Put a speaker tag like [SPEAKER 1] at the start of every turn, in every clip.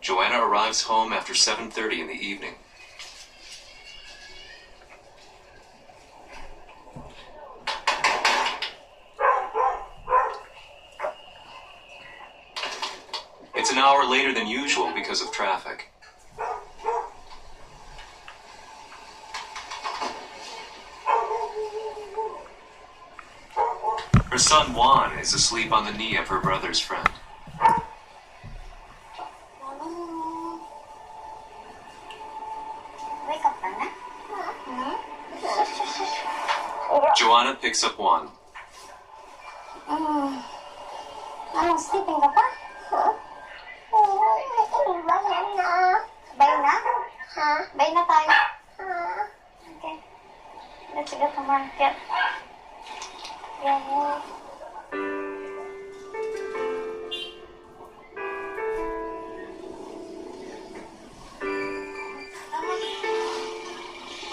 [SPEAKER 1] Joanna arrives home after 7:30 in the evening. It's an hour later than usual because of traffic. Her son Juan is asleep on the knee of her brother's friend.
[SPEAKER 2] Wake up na?
[SPEAKER 1] Joanna picks up Juan.
[SPEAKER 2] Sleeping ka pa? Bye na? Bye na tayo. Okay. Let's go to market. Yeah.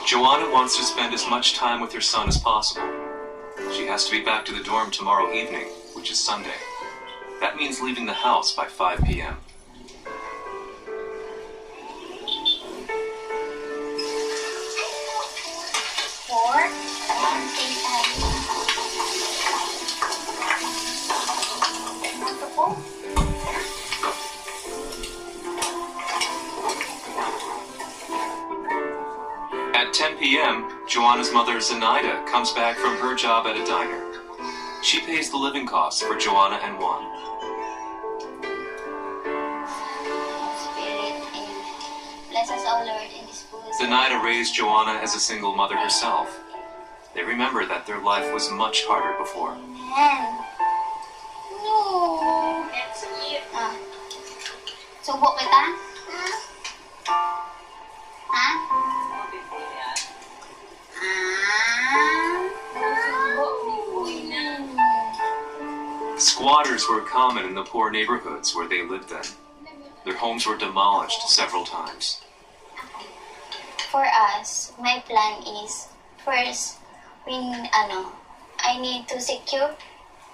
[SPEAKER 1] Joanna wants to spend as much time with her son as possible. She has to be back to the dorm tomorrow evening, which is Sunday. That means leaving the house by 5 p.m. At 10 p.m., Joanna's mother, Zenaida, comes back from her job at a diner. She pays the living costs for Joanna and Juan.
[SPEAKER 2] Bless us, O Lord, in this food.
[SPEAKER 1] Zenaida raised Joanna as a single mother herself. They remember that their life was much harder before.
[SPEAKER 2] Amen. No. That's cute. Subo kita? Ha?
[SPEAKER 1] Squatters were common in the poor neighborhoods where they lived then. Their homes were demolished several times.
[SPEAKER 2] For us, my plan is, first, I need to secure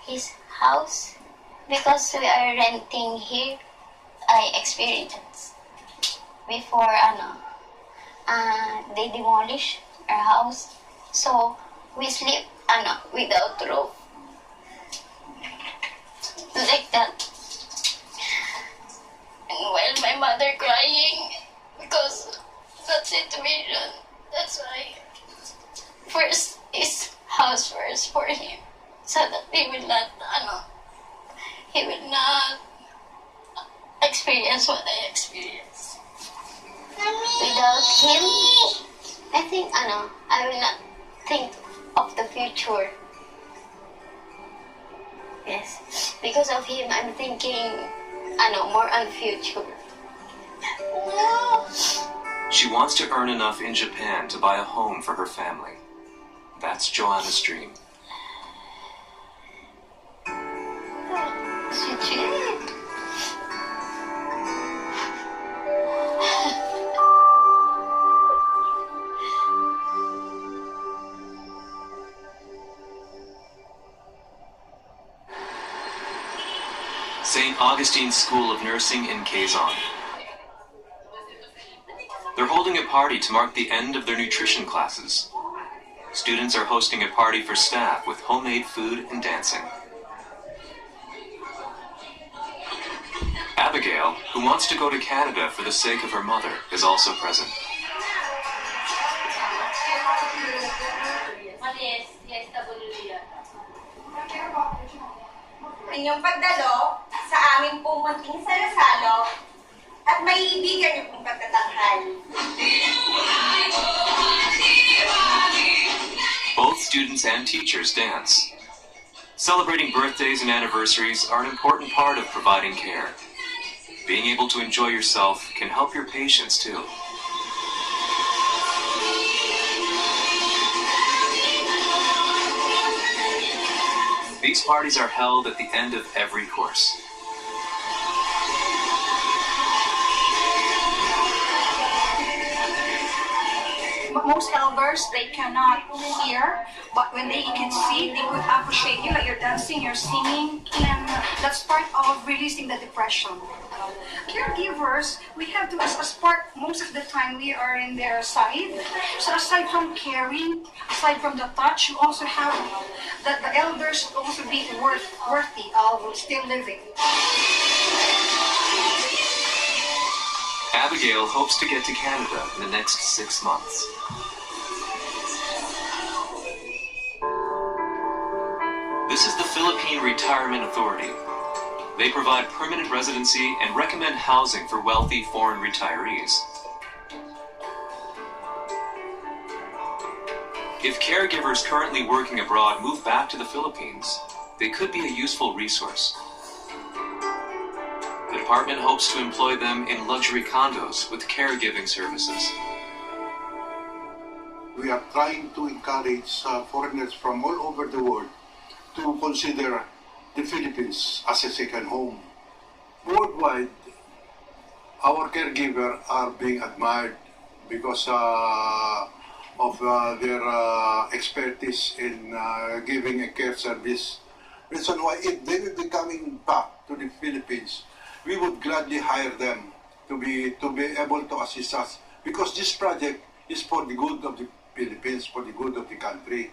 [SPEAKER 2] his house because we are renting here. I experienced before, they demolish our house. So, we sleep, without roof. Like that. And while my mother crying because that situation, that's why first is house first for him, so that he will not experience what I experienced. Without him, I think I will not think of the future. Yes, because of him, I'm thinking, more on future.
[SPEAKER 1] She wants to earn enough in Japan to buy a home for her family. That's Joanna's dream. St. Augustine's School of Nursing in Quezon. They're holding a party to mark the end of their nutrition classes. Students are hosting a party for staff with homemade food and dancing. Abigail, who wants to go to Canada for the sake of her mother, is also present.
[SPEAKER 3] Inyong pagdalo sa aming pumunting salasalo at maiibigan niyo pong pagtatanghal.
[SPEAKER 1] Both students and teachers dance. Celebrating birthdays and anniversaries are an important part of providing care. Being able to enjoy yourself can help your patients too. These parties are held at the end of every course.
[SPEAKER 4] Most elders, they cannot hear, but when they can see, they could appreciate you, like you're dancing, you're singing, and that's part of of releasing the depression. Caregivers, we have to, as part, most of the time we are in their side. So aside from caring, aside from the touch, you also have that the elders should also be worthy of still living.
[SPEAKER 1] Abigail hopes to get to Canada in the next 6 months. This is the Philippine Retirement Authority. They provide permanent residency and recommend housing for wealthy foreign retirees. If caregivers currently working abroad move back to the Philippines, they could be a useful resource. The department hopes to employ them in luxury condos with caregiving services.
[SPEAKER 5] We are trying to encourage foreigners from all over the world to consider the Philippines as a second home. Worldwide, our caregivers are being admired because of their expertise in giving a care service. Reason why, if they will be coming back to the Philippines, we would gladly hire them to be able to assist us, because this project is for the good of the Philippines, for the good of the country.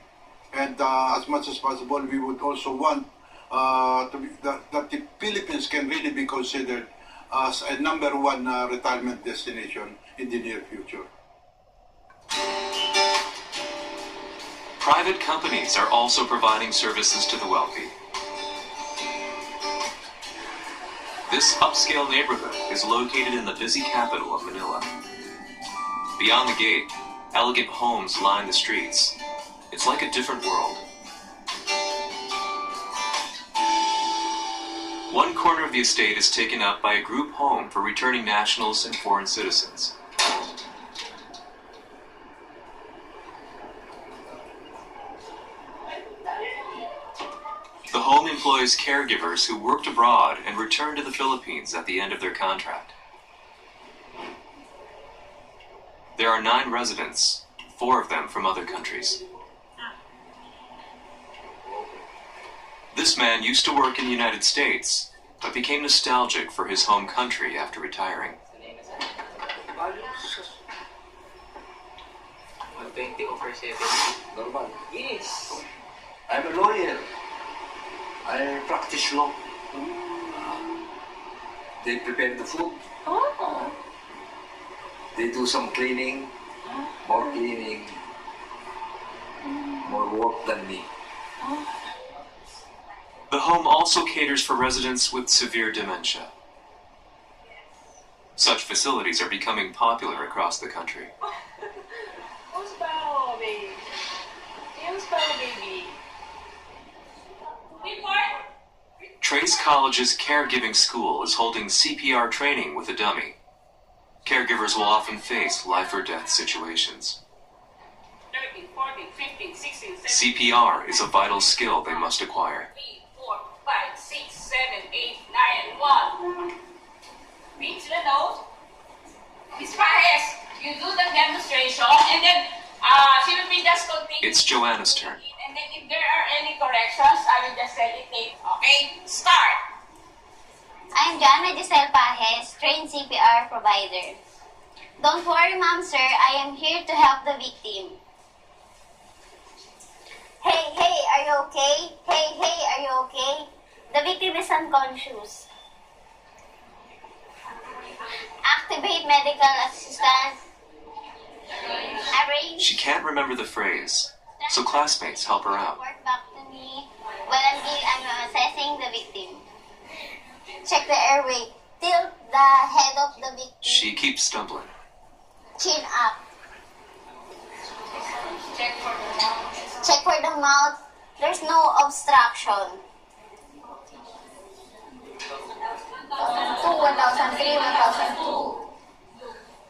[SPEAKER 5] And as much as possible, we would also want that the Philippines can really be considered as a #1 retirement destination in the near future.
[SPEAKER 1] Private companies are also providing services to the wealthy. This upscale neighborhood is located in the busy capital of Manila. Beyond the gate, elegant homes line the streets. It's like a different world. One corner of the estate is taken up by a group home for returning nationals and foreign citizens. The home employs caregivers who worked abroad and returned to the Philippines at the end of their contract. There are 9 residents, 4 of them from other countries. This man used to work in the United States, but became nostalgic for his home country after retiring.
[SPEAKER 6] Normal. Yes. I'm a lawyer. I practice law. They prepare the food.
[SPEAKER 2] Oh.
[SPEAKER 6] They do some cleaning, more work than me.
[SPEAKER 1] The home also caters for residents with severe dementia. Such facilities are becoming popular across the country. Trace College's caregiving school is holding CPR training with a dummy. Caregivers will often face life or death situations.
[SPEAKER 7] 13, 14, 15, 16, 17,
[SPEAKER 1] CPR is a vital skill they must acquire.
[SPEAKER 7] 3, 4, 5, 6, 7, 8, 9, 1. Read the note. Miss Pajes, you do the demonstration, and then she will be just continuing.
[SPEAKER 1] It's Joanna's turn.
[SPEAKER 7] And then if there are any corrections, I will just set it in. Okay, start.
[SPEAKER 2] I'm Joanna Giselle Pajes, trained CPR provider. Don't worry, ma'am, sir. I am here to help the victim. Hey, are you okay? Hey, are you okay? The victim is unconscious. Activate medical assistance. Arrange.
[SPEAKER 1] She can't remember the phrase, so classmates help her out.
[SPEAKER 2] Report back to me while I'm assessing the victim. Check the airway. Tilt the head of the victim.
[SPEAKER 1] She keeps stumbling.
[SPEAKER 2] Chin up.
[SPEAKER 7] Check for the mouth.
[SPEAKER 2] Check for the mouth. There's no obstruction. 1002, 1003, 1002.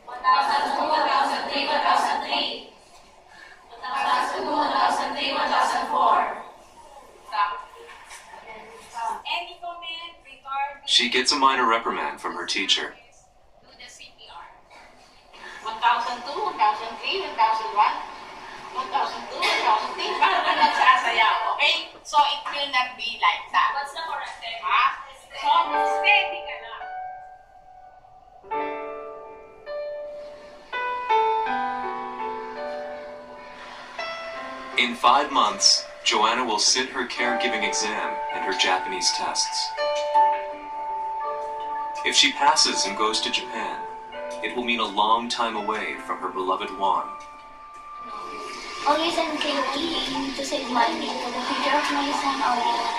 [SPEAKER 2] 1002, 1003, 1003. 1002, 1003, 1004.
[SPEAKER 7] Any comment regarding
[SPEAKER 1] She gets a minor reprimand from her teacher.
[SPEAKER 7] do the CPR? 1002, 1003, 1001, 1002, 1003. Para ka nagsasayaw, okay? So it will not be like that. What's the correct term? So
[SPEAKER 1] 5 months, Joanna will sit her caregiving exam and her Japanese tests. If she passes and goes to Japan, it will mean a long time away from her beloved Juan.
[SPEAKER 2] Always I'm thinking to save money for the future of my son always.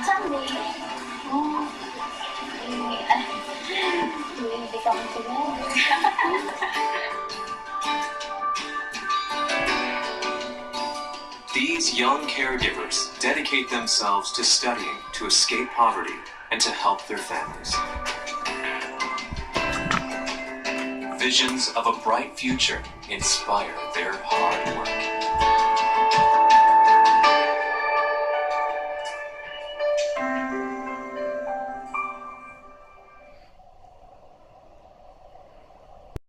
[SPEAKER 2] Someday, we will become together.
[SPEAKER 1] These young caregivers dedicate themselves to studying to escape poverty and to help their families. Visions of a bright future inspire their hard work.